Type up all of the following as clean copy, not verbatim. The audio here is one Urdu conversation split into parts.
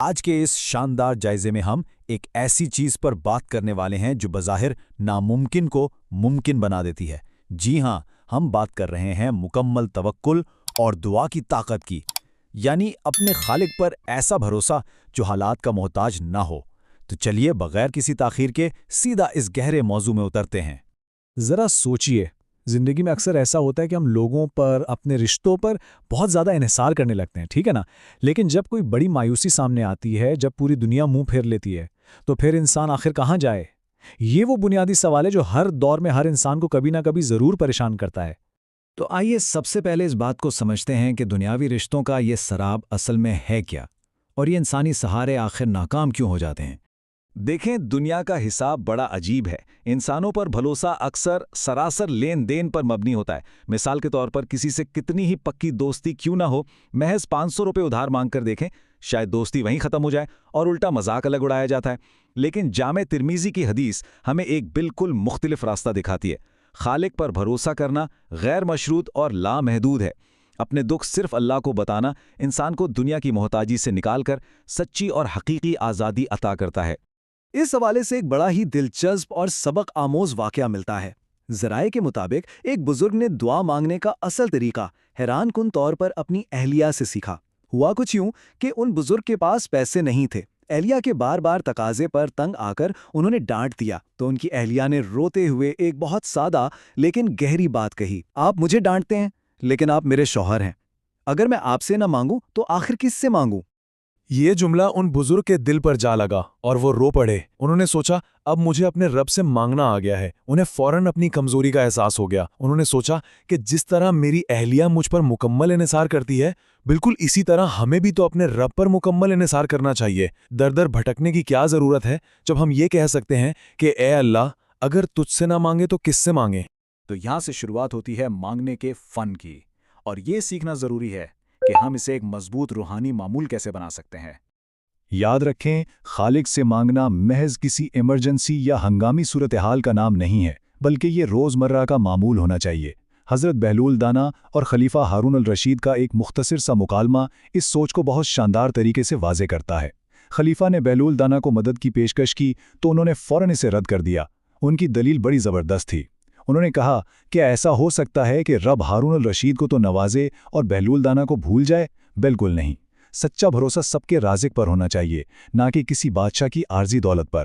آج کے اس شاندار جائزے میں ہم ایک ایسی چیز پر بات کرنے والے ہیں جو بظاہر ناممکن کو ممکن بنا دیتی ہے۔ جی ہاں، ہم بات کر رہے ہیں مکمل توکل اور دعا کی طاقت کی، یعنی اپنے خالق پر ایسا بھروسہ جو حالات کا محتاج نہ ہو۔ تو چلیے بغیر کسی تاخیر کے سیدھا اس گہرے موضوع میں اترتے ہیں۔ ذرا سوچئے، زندگی میں اکثر ایسا ہوتا ہے کہ ہم لوگوں پر، اپنے رشتوں پر بہت زیادہ انحصار کرنے لگتے ہیں، ٹھیک ہے نا؟ لیکن جب کوئی بڑی مایوسی سامنے آتی ہے، جب پوری دنیا منہ پھیر لیتی ہے، تو پھر انسان آخر کہاں جائے؟ یہ وہ بنیادی سوال ہے جو ہر دور میں ہر انسان کو کبھی نہ کبھی ضرور پریشان کرتا ہے۔ تو آئیے سب سے پہلے اس بات کو سمجھتے ہیں کہ دنیاوی رشتوں کا یہ سراب اصل میں ہے کیا، اور یہ انسانی سہارے آخر ناکام کیوں ہو جاتے ہیں۔ دیکھیں، دنیا کا حساب بڑا عجیب ہے۔ انسانوں پر بھروسہ اکثر سراسر لین دین پر مبنی ہوتا ہے۔ مثال کے طور پر کسی سے کتنی ہی پکی دوستی کیوں نہ ہو، محض 500 روپے ادھار مانگ کر دیکھیں، شاید دوستی وہیں ختم ہو جائے اور الٹا مذاق الگ اڑایا جاتا ہے۔ لیکن جامع ترمذی کی حدیث ہمیں ایک بالکل مختلف راستہ دکھاتی ہے۔ خالق پر بھروسہ کرنا غیر مشروط اور لامحدود ہے۔ اپنے دکھ صرف اللہ کو بتانا انسان کو دنیا کی محتاجی سے نکال کر سچی اور حقیقی آزادی عطا کرتا ہے۔ اس حوالے سے ایک بڑا ہی دلچسپ اور سبق آموز واقعہ ملتا ہے۔ ذرائع کے مطابق ایک بزرگ نے دعا مانگنے کا اصل طریقہ حیران کن طور پر اپنی اہلیہ سے سیکھا۔ ہوا کچھ یوں کہ ان بزرگ کے پاس پیسے نہیں تھے۔ اہلیہ کے بار بار تقاضے پر تنگ آ کر انہوں نے ڈانٹ دیا تو ان کی اہلیہ نے روتے ہوئے ایک بہت سادہ لیکن گہری بات کہی، آپ مجھے ڈانٹتے ہیں لیکن آپ میرے شوہر ہیں۔ اگر میں آپ سے نہ مانگوں تو آخر کس سے مانگوں؟ یہ جملہ ان بزرگ کے دل پر جا لگا اور وہ رو پڑے۔ انہوں نے سوچا اب مجھے اپنے رب سے مانگنا آ گیا ہے۔ انہیں فوراً اپنی کمزوری کا احساس ہو گیا۔ انہوں نے سوچا کہ جس طرح میری اہلیہ مجھ پر مکمل انحصار کرتی ہے، بالکل اسی طرح ہمیں بھی تو اپنے رب پر مکمل انحصار کرنا چاہیے۔ در در بھٹکنے کی کیا ضرورت ہے جب ہم یہ کہہ سکتے ہیں کہ اے اللہ، اگر تجھ سے نہ مانگے تو کس سے مانگیں؟ تو یہاں سے شروعات ہوتی ہے مانگنے کے فن کی، اور یہ سیکھنا ضروری ہے کہ ہم اسے ایک مضبوط روحانی معمول کیسے بنا سکتے ہیں۔ یاد رکھیں، خالق سے مانگنا محض کسی ایمرجنسی یا ہنگامی صورتحال کا نام نہیں ہے، بلکہ یہ روزمرہ کا معمول ہونا چاہیے۔ حضرت بہلول دانا اور خلیفہ ہارون الرشید کا ایک مختصر سا مکالمہ اس سوچ کو بہت شاندار طریقے سے واضح کرتا ہے۔ خلیفہ نے بہلول دانا کو مدد کی پیشکش کی تو انہوں نے فوراً اسے رد کر دیا۔ ان کی دلیل بڑی زبردست تھی۔ انہوں نے کہا کہ ایسا ہو سکتا ہے کہ رب ہارون الرشید کو تو نوازے اور بہلول دانا کو بھول جائے؟ بالکل نہیں۔ سچا بھروسہ سب کے رازق پر ہونا چاہیے، نہ کہ کسی بادشاہ کی عارضی دولت پر۔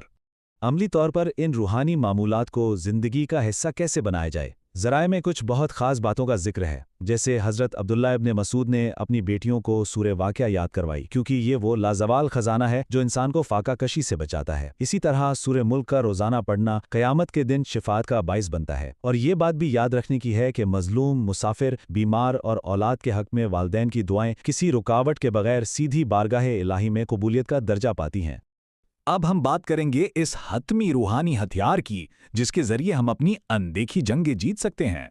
عملی طور پر ان روحانی معمولات کو زندگی کا حصہ کیسے بنایا جائے؟ ذرائع میں کچھ بہت خاص باتوں کا ذکر ہے، جیسے حضرت عبداللہ ابن مسعود نے اپنی بیٹیوں کو سورہ واقعہ یاد کروائی، کیونکہ یہ وہ لازوال خزانہ ہے جو انسان کو فاقہ کشی سے بچاتا ہے۔ اسی طرح سورہ ملک کا روزانہ پڑھنا قیامت کے دن شفاعت کا باعث بنتا ہے۔ اور یہ بات بھی یاد رکھنے کی ہے کہ مظلوم، مسافر، بیمار اور اولاد کے حق میں والدین کی دعائیں کسی رکاوٹ کے بغیر سیدھی بارگاہ الہی میں قبولیت کا درجہ پاتی ہیں۔ اب ہم بات کریں گے اس حتمی روحانی ہتھیار کی جس کے ذریعے ہم اپنی اندیکھی جنگیں جیت سکتے ہیں۔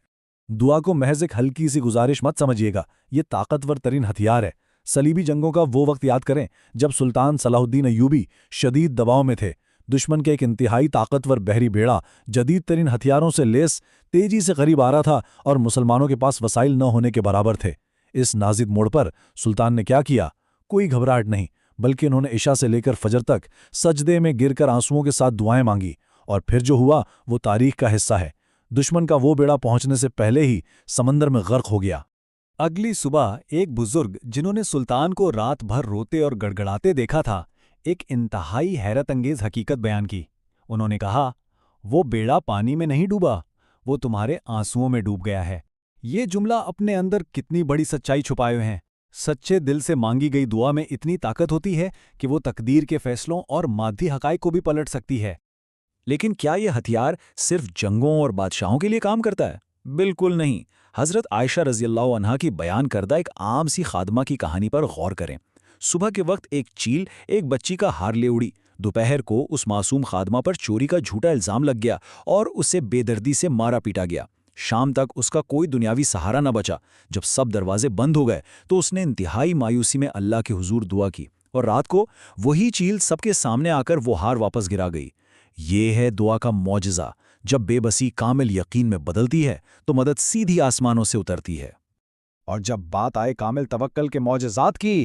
دعا کو محض ایک ہلکی سی گزارش مت سمجھیے گا، یہ طاقتور ترین ہتھیار ہے۔ صلیبی جنگوں کا وہ وقت یاد کریں جب سلطان صلاح الدین ایوبی شدید دباؤ میں تھے۔ دشمن کے ایک انتہائی طاقتور بحری بیڑا جدید ترین ہتھیاروں سے لیس تیزی سے قریب آ رہا تھا اور مسلمانوں کے پاس وسائل نہ ہونے کے برابر تھے۔ اس نازک موڑ پر سلطان نے کیا کیا؟ کوئی گھبراہٹ نہیں، بلکہ انہوں نے عشاء سے لے کر فجر تک سجدے میں گر کر آنسوؤں کے ساتھ دعائیں مانگی، اور پھر جو ہوا وہ تاریخ کا حصہ ہے۔ دشمن کا وہ بیڑا پہنچنے سے پہلے ہی سمندر میں غرق ہو گیا۔ اگلی صبح ایک بزرگ جنہوں نے سلطان کو رات بھر روتے اور گڑگڑاتے دیکھا تھا، ایک انتہائی حیرت انگیز حقیقت بیان کی۔ انہوں نے کہا، وہ بیڑا پانی میں نہیں ڈوبا، وہ تمہارے آنسوؤں میں ڈوب گیا ہے۔ یہ جملہ اپنے اندر کتنی بڑی سچائی چھپائے ہوئے ہیں۔ سچے دل سے مانگی گئی دعا میں اتنی طاقت ہوتی ہے کہ وہ تقدیر کے فیصلوں اور مادی حقائق کو بھی پلٹ سکتی ہے۔ لیکن کیا یہ ہتھیار صرف جنگوں اور بادشاہوں کے لیے کام کرتا ہے؟ بالکل نہیں۔ حضرت عائشہ رضی اللہ عنہا کی بیان کردہ ایک عام سی خادمہ کی کہانی پر غور کریں۔ صبح کے وقت ایک چیل ایک بچی کا ہار لے اڑی۔ دوپہر کو اس معصوم خادمہ پر چوری کا جھوٹا الزام لگ گیا اور اسے بے دردی سے مارا پیٹا گیا۔ شام تک اس کا کوئی دنیاوی سہارا نہ بچا۔ جب سب دروازے بند ہو گئے تو اس نے انتہائی مایوسی میں اللہ کے حضور دعا کی، اور رات کو وہی چیل سب کے سامنے آ کر وہ ہار واپس گرا گئی۔ یہ ہے دعا کا معجزہ۔ جب بے بسی کامل یقین میں بدلتی ہے تو مدد سیدھی آسمانوں سے اترتی ہے۔ اور جب بات آئے کامل توکل کے معجزات کی